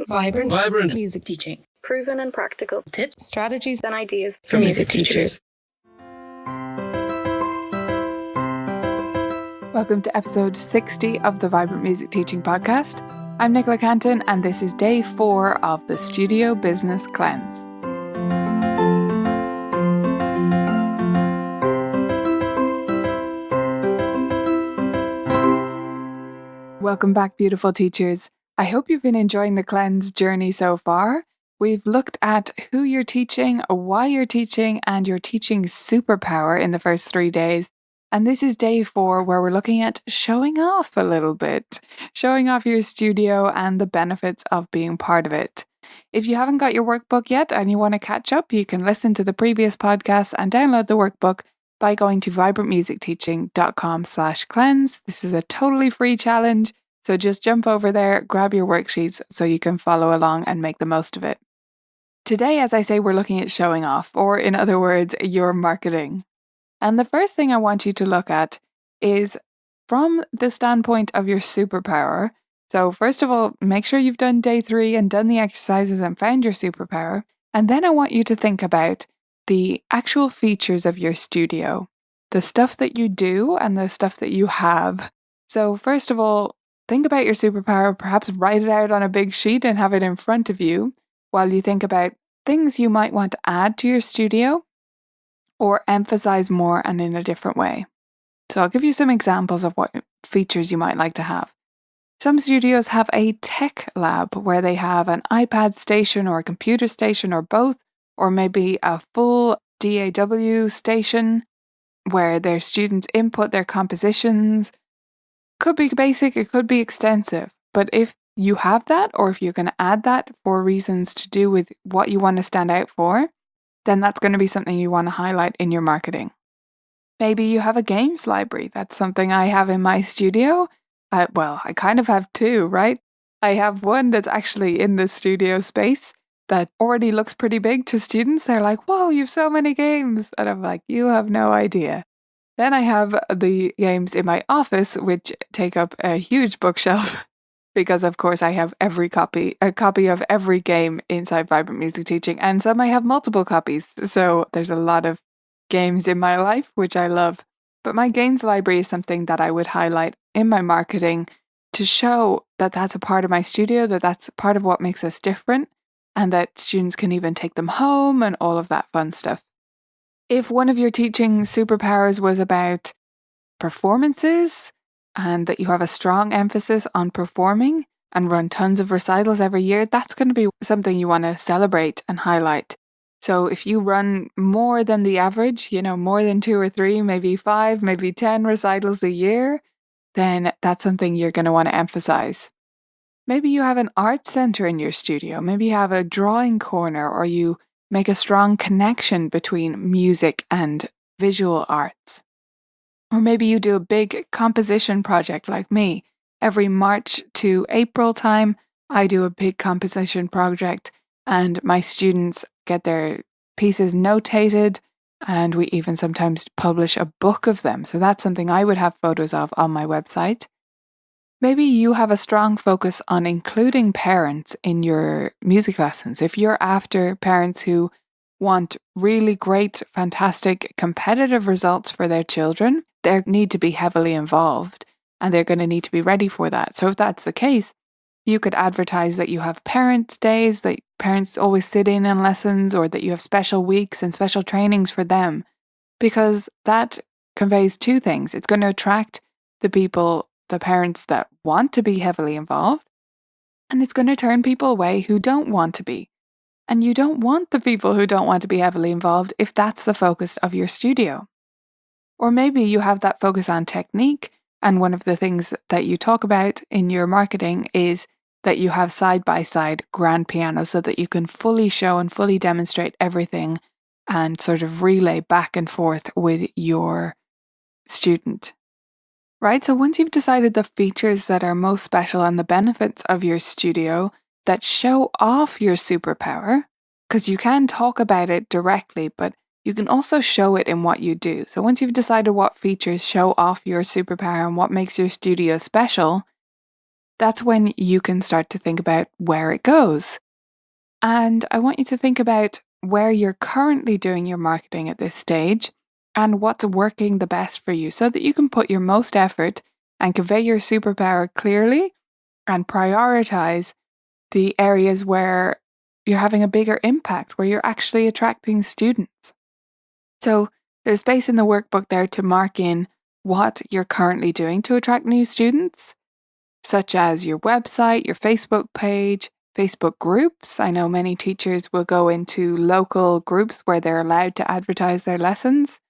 Vibrant music teaching. Proven and practical Tips, strategies, and ideas for music teachers. Welcome to episode 60 of the Vibrant Music Teaching Podcast. I'm Nicola Canton, and this is day 4 of the Studio Business Cleanse. Welcome back, beautiful teachers. I hope you've been enjoying the cleanse journey so far. We've looked at who you're teaching, why you're teaching, and your teaching superpower in the first 3 days. And this is day 4, where we're looking at showing off a little bit, showing off your studio and the benefits of being part of it. If you haven't got your workbook yet and you want to catch up, you can listen to the previous podcasts and download the workbook by going to vibrantmusicteaching.com/cleanse. This is a totally free challenge, so just jump over there, grab your worksheets so you can follow along and make the most of it. Today, as I say, we're looking at showing off, or in other words, your marketing. And the first thing I want you to look at is from the standpoint of your superpower. So first of all, make sure you've done day 3 and done the exercises and found your superpower. And then I want you to think about the actual features of your studio, the stuff that you do and the stuff that you have. So first of all, think about your superpower, perhaps write it out on a big sheet and have it in front of you while you think about things you might want to add to your studio or emphasize more and in a different way. So I'll give you some examples of what features you might like to have. Some studios have a tech lab where they have an iPad station or a computer station or both, or maybe a full DAW station where their students input their compositions. Could be basic, it could be extensive, but if you have that, or if you're going to add that for reasons to do with what you want to stand out for, then that's going to be something you want to highlight in your marketing. Maybe you have a games library. That's something I have in my studio. I kind of have 2, right? I have one that's actually in the studio space that already looks pretty big to students. They're like, whoa, you have so many games. And I'm like, you have no idea. Then I have the games in my office, which take up a huge bookshelf because, of course, I have a copy of every game inside Vibrant Music Teaching, and some I have multiple copies. So there's a lot of games in my life, which I love. But my games library is something that I would highlight in my marketing to show that that's a part of my studio, that that's part of what makes us different, and that students can even take them home and all of that fun stuff. If one of your teaching superpowers was about performances and that you have a strong emphasis on performing and run tons of recitals every year, that's going to be something you want to celebrate and highlight. So if you run more than the average, more than 2 or 3, maybe 5, maybe 10 recitals a year, then that's something you're going to want to emphasize. Maybe you have an art center in your studio. Maybe you have a drawing corner, or you make a strong connection between music and visual arts. Or maybe you do a big composition project like me. Every March to April time, I do a big composition project and my students get their pieces notated, and we even sometimes publish a book of them. So that's something I would have photos of on my website. Maybe you have a strong focus on including parents in your music lessons. If you're after parents who want really great, fantastic, competitive results for their children, they need to be heavily involved and they're going to need to be ready for that. So if that's the case, you could advertise that you have parents' days, that parents always sit in on lessons, or that you have special weeks and special trainings for them, because that conveys 2 things. It's going to attract the parents that want to be heavily involved, and it's going to turn people away who don't want to be. And you don't want the people who don't want to be heavily involved if that's the focus of your studio. Or maybe you have that focus on technique, and one of the things that you talk about in your marketing is that you have side-by-side grand pianos so that you can fully show and fully demonstrate everything and sort of relay back and forth with your student. Right? So once you've decided the features that are most special and the benefits of your studio that show off your superpower, because you can talk about it directly, but you can also show it in what you do. So once you've decided what features show off your superpower and what makes your studio special, that's when you can start to think about where it goes. And I want you to think about where you're currently doing your marketing at this stage and what's working the best for you so that you can put your most effort and convey your superpower clearly and prioritize the areas where you're having a bigger impact, where you're actually attracting students. So there's space in the workbook there to mark in what you're currently doing to attract new students, such as your website, your Facebook page, Facebook groups. I know many teachers will go into local groups where they're allowed to advertise their lessons,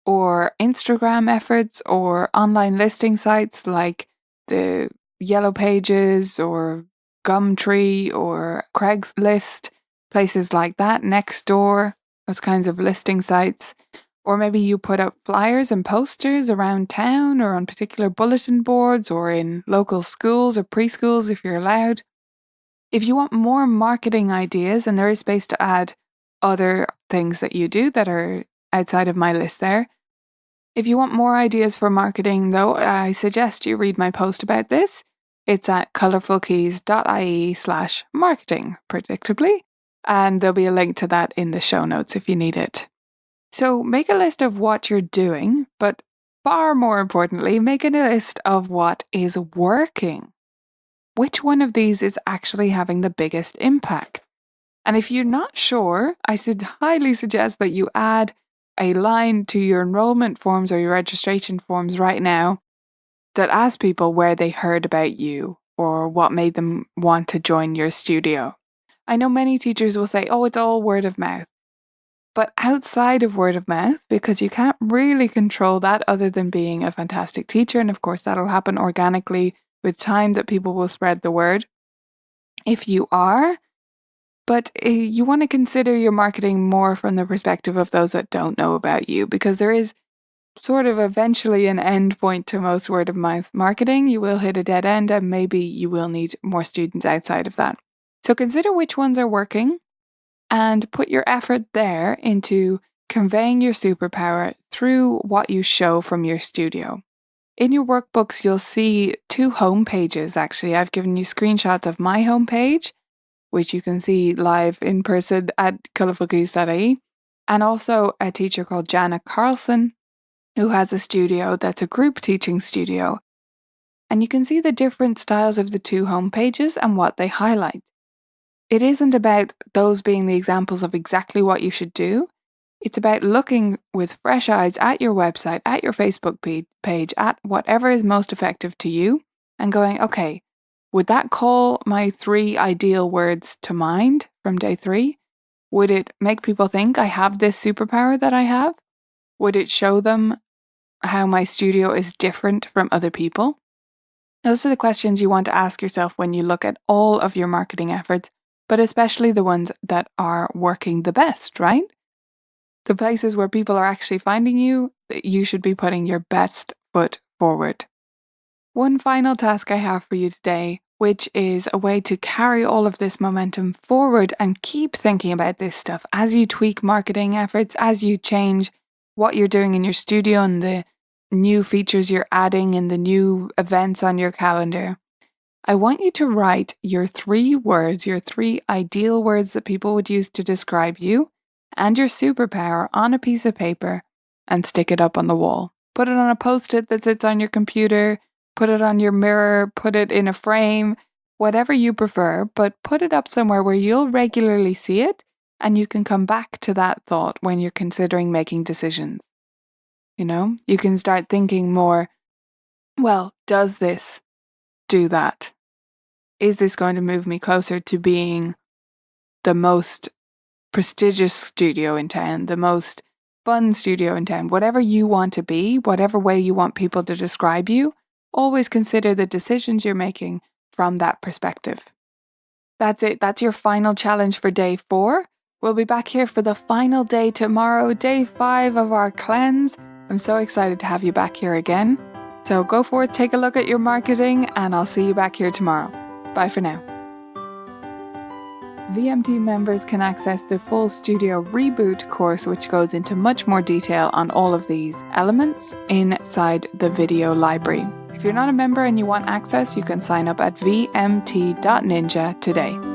or Instagram efforts, or online listing sites like the Yellow Pages or Gumtree or Craigslist, places like that, Nextdoor, those kinds of listing sites. Or maybe you put up flyers and posters around town or on particular bulletin boards or in local schools or preschools if you're allowed. If you want more marketing ideas, and there is space to add other things that you do that are outside of my list there. If you want more ideas for marketing, though, I suggest you read my post about this. It's at colourfulkeys.ie/marketing, predictably, and there'll be a link to that in the show notes if you need it. So make a list of what you're doing, but far more importantly, make a list of what is working. Which one of these is actually having the biggest impact? And if you're not sure, I should highly suggest that you add a line to your enrollment forms or your registration forms right now that asks people where they heard about you or what made them want to join your studio. I know many teachers will say, oh, it's all word of mouth. But outside of word of mouth, because you can't really control that other than being a fantastic teacher, and of course that'll happen organically with time that people will spread the word, if you are, but you want to consider your marketing more from the perspective of those that don't know about you, because there is sort of eventually an end point to most word of mouth marketing. You will hit a dead end and maybe you will need more students outside of that. So consider which ones are working and put your effort there into conveying your superpower through what you show from your studio. In your workbooks, you'll see 2 home pages, actually. I've given you screenshots of my homepage, which you can see live in person at colourfulkeys.ie, and also a teacher called Jana Carlson, who has a studio that's a group teaching studio. And you can see the different styles of the 2 home pages and what they highlight. It isn't about those being the examples of exactly what you should do. It's about looking with fresh eyes at your website, at your Facebook page, at whatever is most effective to you, and going, okay, would that call my 3 ideal words to mind from day 3? Would it make people think I have this superpower that I have? Would it show them how my studio is different from other people? Those are the questions you want to ask yourself when you look at all of your marketing efforts, but especially the ones that are working the best, right? The places where people are actually finding you, that you should be putting your best foot forward. One final task I have for you today, which is a way to carry all of this momentum forward and keep thinking about this stuff as you tweak marketing efforts, as you change what you're doing in your studio and the new features you're adding and the new events on your calendar. I want you to write your 3 words, your 3 ideal words that people would use to describe you and your superpower on a piece of paper and stick it up on the wall. Put it on a post-it that sits on your computer, put it on your mirror, put it in a frame, whatever you prefer, but put it up somewhere where you'll regularly see it and you can come back to that thought when you're considering making decisions. You know, you can start thinking more, well, does this do that? Is this going to move me closer to being the most prestigious studio in town, the most fun studio in town? Whatever you want to be, whatever way you want people to describe you, always consider the decisions you're making from that perspective. That's it. That's your final challenge for day 4. We'll be back here for the final day tomorrow, day 5 of our cleanse. I'm so excited to have you back here again. So go forth, take a look at your marketing, and I'll see you back here tomorrow. Bye for now. VMT members can access the full Studio Reboot course, which goes into much more detail on all of these elements inside the video library. If you're not a member and you want access, you can sign up at vmt.ninja today.